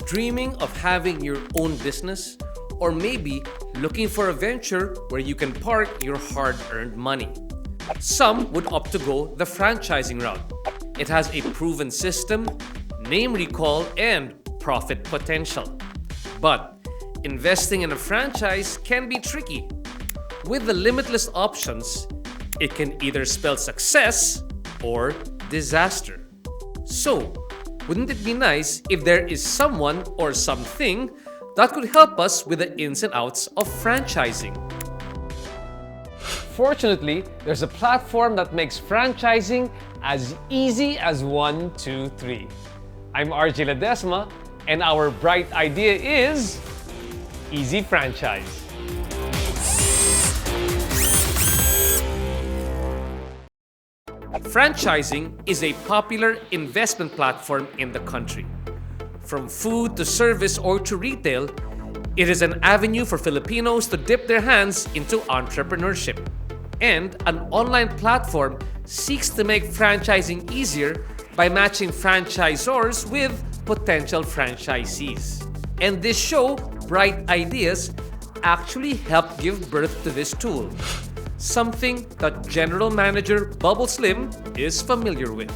Dreaming of having your own business? Or maybe looking for a venture where you can park your hard-earned money? Some would opt to go the franchising route. It has a proven system, name recall, and profit potential. But investing in a franchise can be tricky. With the limitless options, it can either spell success or disaster. So, wouldn't it be nice if there is someone or something that could help us with the ins and outs of franchising? Fortunately, there's a platform that makes franchising as easy as 1, 2, 3. I'm RJ Ledesma, and our bright idea is Easy Franchise. Franchising is a popular investment platform in the country. From food to service or to retail, it is an avenue for Filipinos to dip their hands into entrepreneurship. And an online platform seeks to make franchising easier by matching franchisors with potential franchisees. And this show, Bright Ideas, actually helped give birth to this tool. Something that General Manager Bubble Slim is familiar with.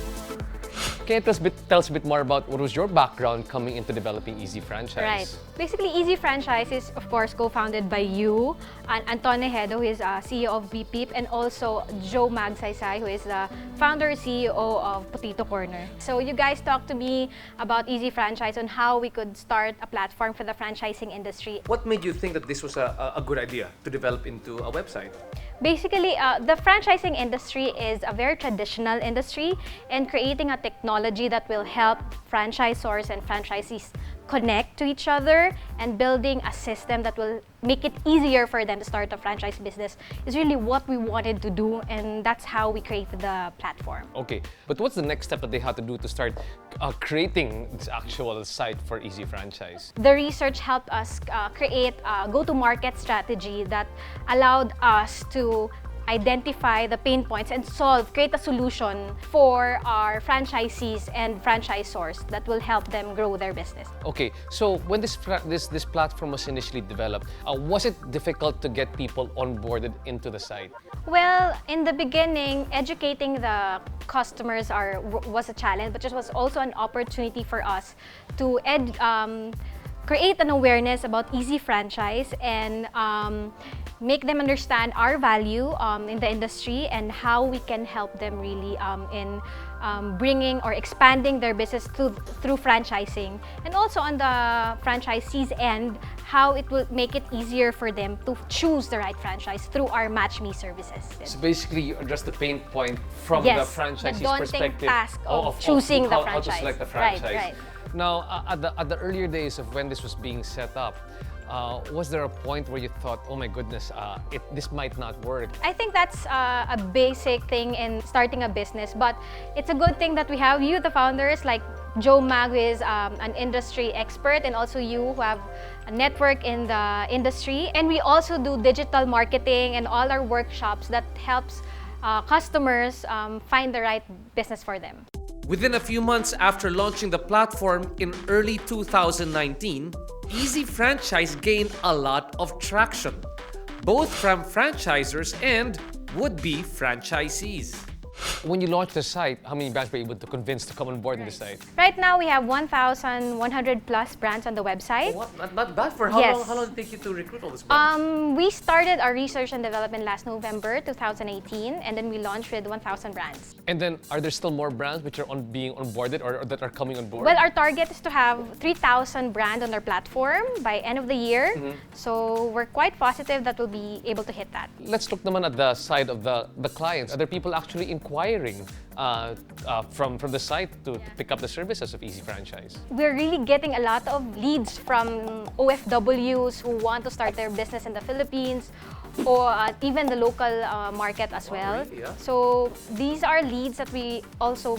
Can you tell us a bit more about what was your background coming into developing Easy Franchise? Right. Basically, Easy Franchise is, of course, co-founded by you, and Anton Nejedo, who is CEO of BPIP, and also Joe Magsaysay, who is the founder CEO of Potato Corner. So you guys talked to me about Easy Franchise on how we could start a platform for the franchising industry. What made you think that this was a good idea to develop into a website? Basically, the franchising industry is a very traditional industry, and creating a technology that will help franchisors and franchisees connect to each other and building a system that will make it easier for them to start a franchise business is really what we wanted to do, and that's how we created the platform. Okay, but what's the next step that they had to do to start creating this actual site for Easy Franchise? The research helped us create a go-to-market strategy that allowed us to identify the pain points and create a solution for our franchisees and franchisors that will help them grow their business. Okay, so when this platform was initially developed, was it difficult to get people onboarded into the site? Well, in the beginning, educating the customers was a challenge, but it was also an opportunity for us to create an awareness about Easy Franchise and make them understand our value in the industry and how we can help them really in bringing or expanding their business through franchising. And also on the franchisee's end, how it will make it easier for them to choose the right franchise through our Match Me services. So basically, you address the pain point from the franchisee's perspective. The daunting task of choosing the franchise. How to select the franchise. Right. Now, at the earlier days of when this was being set up, was there a point where you thought, oh my goodness, this might not work? I think that's a basic thing in starting a business, but it's a good thing that we have you, the founders, like Joe Mag, who is an industry expert, and also you, who have a network in the industry. And we also do digital marketing and all our workshops that helps customers find the right business for them. Within a few months after launching the platform in early 2019, Easy Franchise gained a lot of traction, both from franchisors and would-be franchisees. When you launched the site, how many brands were you able to convince to come on board in the site? Right now, we have 1,100 plus brands on the website. Oh, what? Not bad. For how long did it take you to recruit all these brands? We started our research and development last November 2018, and then we launched with 1,000 brands. And then, are there still more brands which are being onboarded or that are coming on board? Well, our target is to have 3,000 brands on our platform by end of the year. So we're quite positive that we'll be able to hit that. Let's look naman at the side of the clients. Are there people actually inquiring from the site to pick up the services of Easy Franchise? We're really getting a lot of leads from OFWs who want to start their business in the Philippines, or even the local market as well. Really? Yeah. So these are leads that we also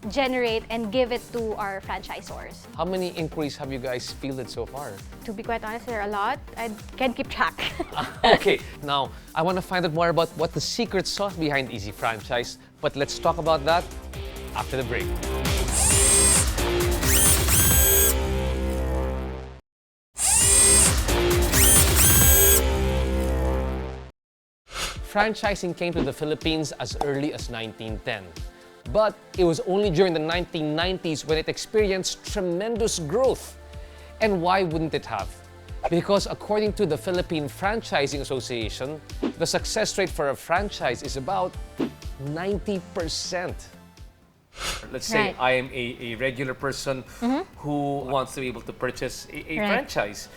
generate and give it to our franchisors. How many inquiries have you guys fielded so far? To be quite honest, there are a lot. I can't keep track. Okay, now I want to find out more about what the secret sauce behind Easy Franchise, but let's talk about that after the break. franchising came to the Philippines as early as 1910. But it was only during the 1990s when it experienced tremendous growth. And why wouldn't it have? Because according to the Philippine Franchising Association, the success rate for a franchise is about 90%. Let's say Right. I am a regular person who wants to be able to purchase a Right. franchise.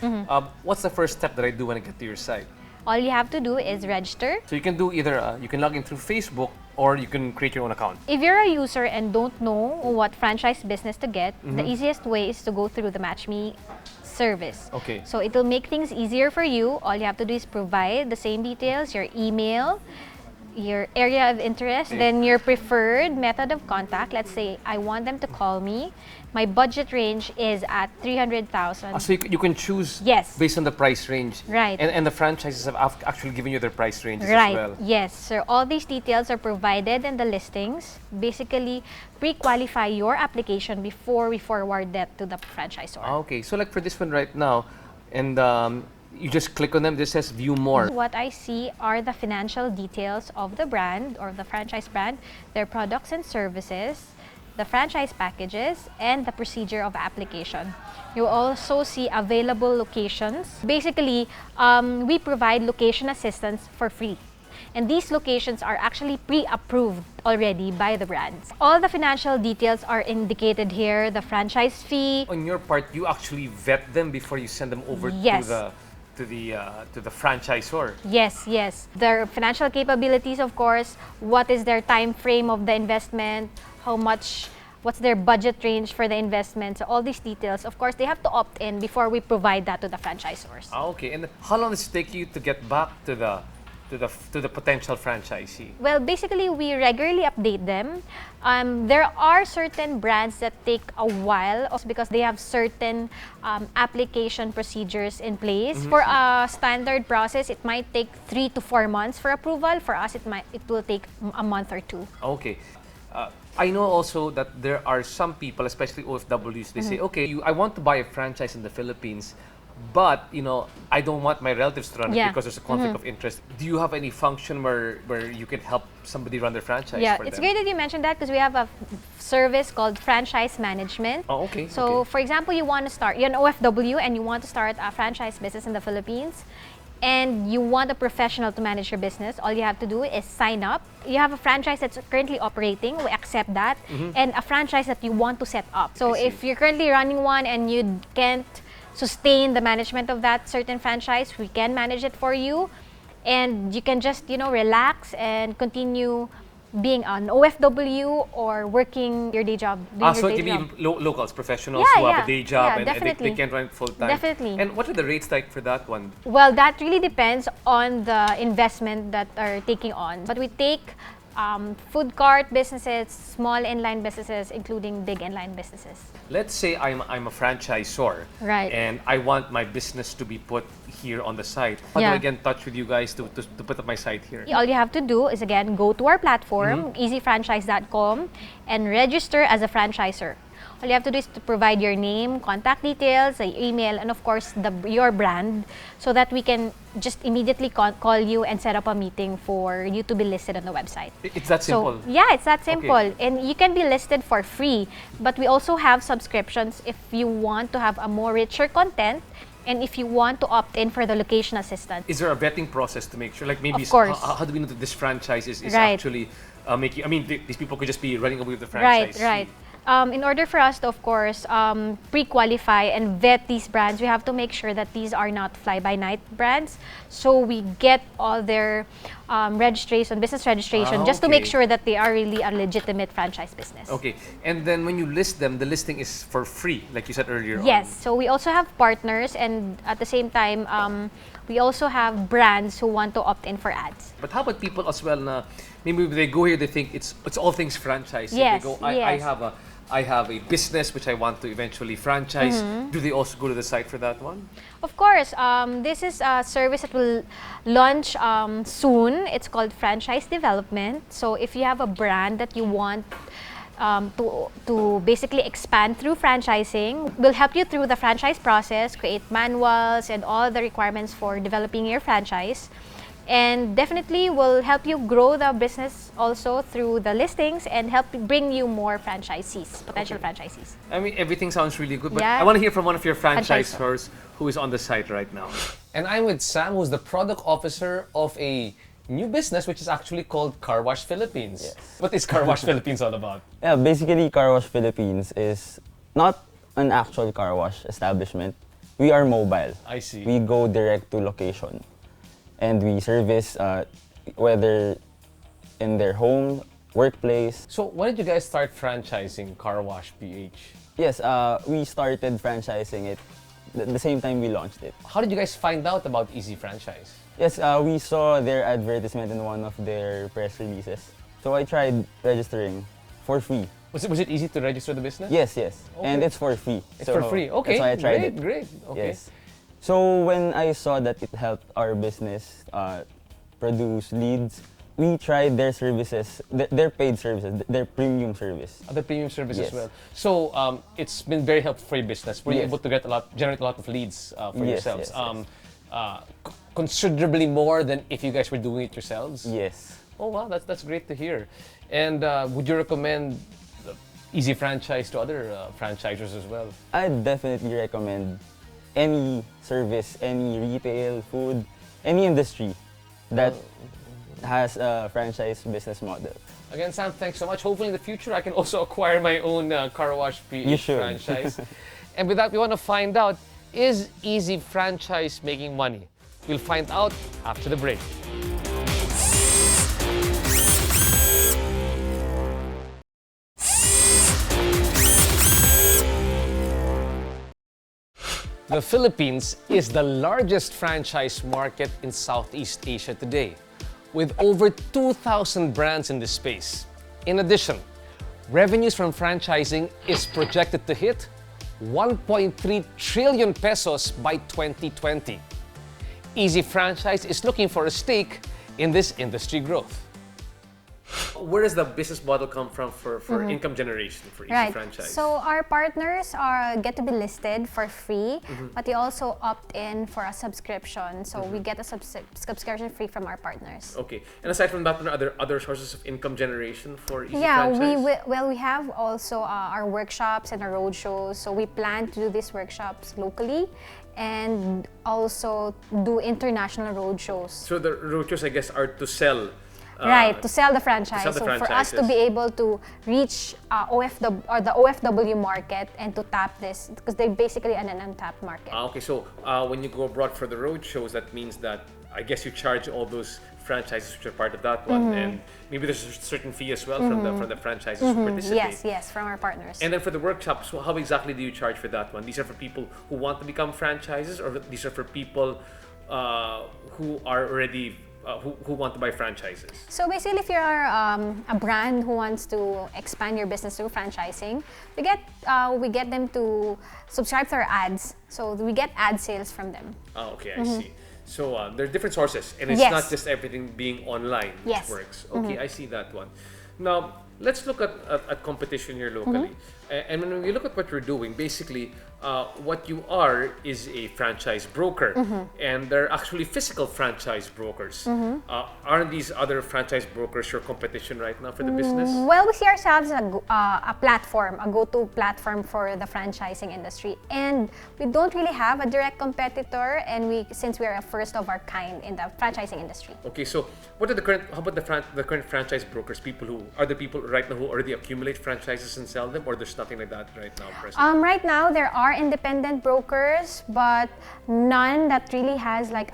What's the first step that I do when I get to your site? All you have to do is register. So you can do either, you can log in through Facebook or you can create your own account. If you're a user and don't know what franchise business to get, the easiest way is to go through the MatchMe service. Okay. So it'll make things easier for you. All you have to do is provide the same details, your email, your area of interest, then your preferred method of contact. Let's say I want them to call me. My budget range is at 300,000. So you can choose Yes. based on the price range. Right. And the franchises have actually given you their price ranges Right. as well. Yes, sir. All these details are provided in the listings. Basically, pre-qualify your application before we forward that to the franchisor. Okay, so like for this one right now, and you just click on them, this says view more. What I see are the financial details of the brand or the franchise brand, their products and services, the franchise packages, and the procedure of application. You also see available locations. Basically, we provide location assistance for free. And these locations are actually pre-approved already by the brands. All the financial details are indicated here, the franchise fee. On your part, you actually vet them before you send them over Yes. to the franchisor. Yes, yes. Their financial capabilities, of course, what is their time frame of the investment, how much, what's their budget range for the investment. So all these details, of course, they have to opt in before we provide that to the franchisors. Okay, and how long does it take you to get back to the potential franchisee? Well, basically, we regularly update them. There are certain brands that take a while also because they have certain application procedures in place. For a standard process, it might take 3 to 4 months for approval. For us, it will take a month or two. Okay. I know also that there are some people, especially OFWs, they say, okay, I want to buy a franchise in the Philippines, but I don't want my relatives to run it Yeah. because there's a conflict of interest. Do you have any function where you can help somebody run their franchise Yeah, for it's them? great that you mentioned that because we have a service called franchise management. Oh, okay. So, okay. for example, you're an OFW and you want to start a franchise business in the Philippines, and you want a professional to manage your business, all you have to do is sign up. You have a franchise that's currently operating, we accept that, and a franchise that you want to set up. So, I see. if you're currently running one and you can't sustain the management of that certain franchise, we can manage it for you, and you can just relax and continue being an OFW or working your day job. Doing So your it day can job. be locals, professionals Yeah, who have yeah. a day job Yeah, and they definitely. can't run it full time. Definitely. And what are the rates like for that one? Well, that really depends on the investment that are taking on. But we take food cart businesses, small inline businesses, including big inline businesses. Let's say I'm a franchisor, Right. and I want my business to be put here on the site. How do Yeah. I get in touch with you guys to put up my site here? All you have to do is, again, go to our platform, easyfranchise.com, and register as a franchisor. All you have to do is to provide your name, contact details, your email, and of course your brand, so that we can just immediately call you and set up a meeting for you to be listed on the website. It's that simple. So, yeah, it's that simple. Okay. And you can be listed for free. But we also have subscriptions if you want to have a more richer content and if you want to opt in for the location assistant. Is there a vetting process to make sure, like maybe Of course. How do we know that this franchise is Right. actually making? I mean, these people could just be running away with the Right, franchise. right. In order for us to, of course, pre-qualify and vet these brands, we have to make sure that these are not fly-by-night brands. So we get all their registration, business registration, just to make okay. sure that they are really a legitimate franchise business. Okay, and then when you list them, the listing is for free, like you said earlier. Yes, so we also have partners, and at the same time, we also have brands who want to opt in for ads. But how about people as well? Na maybe they go here, they think it's all things franchise. Yes, They go, yes. I have a business which I want to eventually franchise. Mm-hmm. Do they also go to the site for that one? Of course, this is a service that will launch soon. It's called franchise development. So if you have a brand that you want to basically expand through franchising, we'll help you through the franchise process, create manuals and all the requirements for developing your franchise. And definitely will help you grow the business also through the listings and help bring you more franchisees, potential franchisees. I mean, everything sounds really good, but Yeah. I want to hear from one of your Franchisor. franchisors who is on the site right now. And I'm with Sam, who's the product officer of a new business, which is actually called Car Wash Philippines. Yes. What is Car Wash Philippines all about? Yeah, basically, Car Wash Philippines is not an actual car wash establishment. We are mobile. I see. We go direct to location. And we service whether in their home, workplace. So when did you guys start franchising Car Wash PH? Yes, we started franchising it the same time we launched it. How did you guys find out about Easy Franchise? Yes, we saw their advertisement in one of their press releases. So I tried registering for free. Was it easy to register the business? Yes, yes. Okay. And it's for free. It's for free. Okay. That's why I tried great, it. Great. Okay. Yes. So when I saw that it helped our business produce leads, we tried their services, their paid services, their premium service. Other premium service as Yes. well. So it's been very helpful for your business. Were you Yes. able to generate a lot of leads for Yes, yourselves? yes, Considerably more than if you guys were doing it yourselves? Yes. Oh wow, that's great to hear. And would you recommend Easy Franchise to other franchisors as well? I definitely recommend any service, any retail, food, any industry that has a franchise business model. Again, Sam, thanks so much. Hopefully in the future I can also acquire my own Car Wash PH You should. franchise. And with that, we want to find out, is Easy Franchise making money? We'll find out after the break. The Philippines is the largest franchise market in Southeast Asia today, with over 2,000 brands in this space. In addition, revenues from franchising is projected to hit 1.3 trillion pesos by 2020. Easy Franchise is looking for a stake in this industry growth. Where does the business model come from for income generation for each Right. franchise? So our partners get to be listed for free, but they also opt in for a subscription. So we get a subscription free from our partners. Okay. And aside from that, are there other sources of income generation for each Yeah, franchise? we have also our workshops and our road shows. So we plan to do these workshops locally and also do international road shows. So the roadshows, I guess, are to sell. Right, to sell the franchise. sell the So for us to franchises. be able to reach OFW or the OFW market and to tap this, because they're basically an untapped market. Okay, so when you go abroad for the road shows, that means that I guess you charge all those franchises which are part of that one, and maybe there's a certain fee as well from the franchises who participate. Yes, from our partners. And then for the workshops, so how exactly do you charge for that one? These are for people who want to become franchises, or these are for people who are already who want to buy franchises? So basically, if you're a brand who wants to expand your business through franchising, we get them to subscribe to our ads. So we get ad sales from them. Oh, okay, I see. So there are different sources, and it's Yes. not just everything being online Yes. which works. Okay, I see that one. Now, let's look at competition here locally. And when we look at what you're doing, basically, what you are is a franchise broker. And they're actually physical franchise brokers. Aren't these other franchise brokers your competition right now for the business? Well, we see ourselves as a platform, a go-to platform for the franchising industry. And we don't really have a direct competitor, and since we are a first of our kind in the franchising industry. Okay, so what are how about the current franchise brokers? Are the people right now who already accumulate franchises and sell them, or there's nothing like that right now present? Right now, there are independent brokers, but none that really has like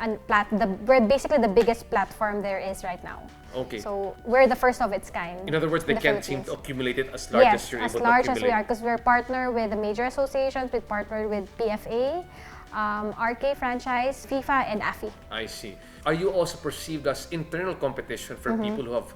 we're basically the biggest platform there is right now. Okay. So we're the first of its kind. In other words, they in the can't seem to Philippines. accumulate it as large as Yes, you're as able large to as accumulate. we are, because we're partnered with the major associations. We partnered with PFA, RK Franchise, FIFA, and AFI. I see. Are you also perceived as internal competition for people who have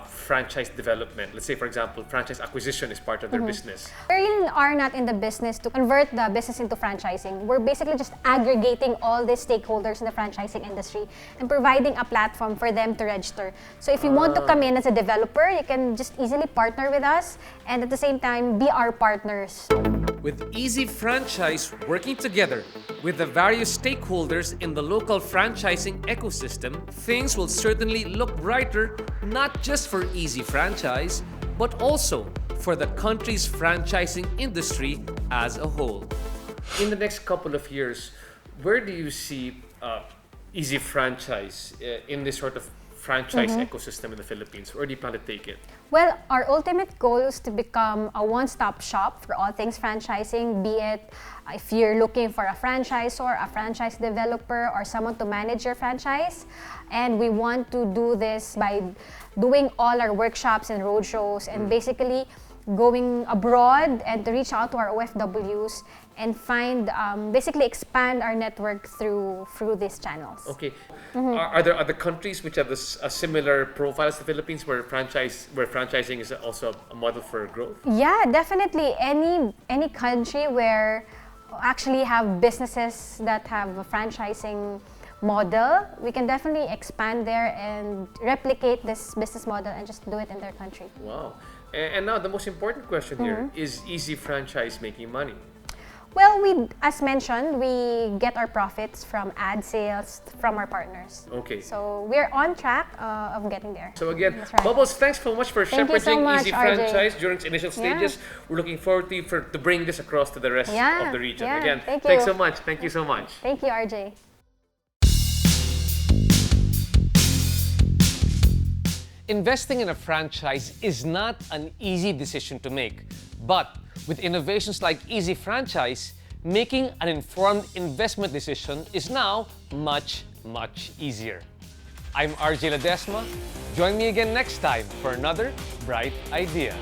franchise development? Let's say, for example, franchise acquisition is part of their business. We really are not in the business to convert the business into franchising. We're basically just aggregating all the stakeholders in the franchising industry and providing a platform for them to register. So if you want to come in as a developer, you can just easily partner with us and at the same time be our partners. With Easy Franchise working together with the various stakeholders in the local franchising ecosystem, things will certainly look brighter not just for Easy Franchise, but also for the country's franchising industry as a whole. In the next couple of years, where do you see Easy Franchise in this sort of franchise ecosystem in the Philippines? Where do you plan to take it? Well, our ultimate goal is to become a one-stop shop for all things franchising, be it if you're looking for a franchisor, a franchise developer, or someone to manage your franchise. And we want to do this by doing all our workshops and roadshows and basically going abroad and to reach out to our OFWs and find, basically expand our network through these channels. Okay. Are there other countries which have a similar profile as the Philippines where franchising is also a model for growth? Yeah, definitely. Any country where actually have businesses that have a franchising model, we can definitely expand there and replicate this business model and just do it in their country. Wow. And now the most important question here, is Easy Franchise making money? Well, as mentioned, we get our profits from ad sales from our partners. Okay. So we're on track of getting there. So again, That's right. Bubbles, thanks so much for Thank you so shepherding much, Easy RJ. Franchise during its initial stages. We're looking forward to bring this across to the rest of the region. Yeah, Again, thank thanks you. so much. Thank you so much. Thank you, RJ. Investing in a franchise is not an easy decision to make, but with innovations like Easy Franchise, making an informed investment decision is now much, much easier. I'm RJ Ledesma. Join me again next time for another bright idea.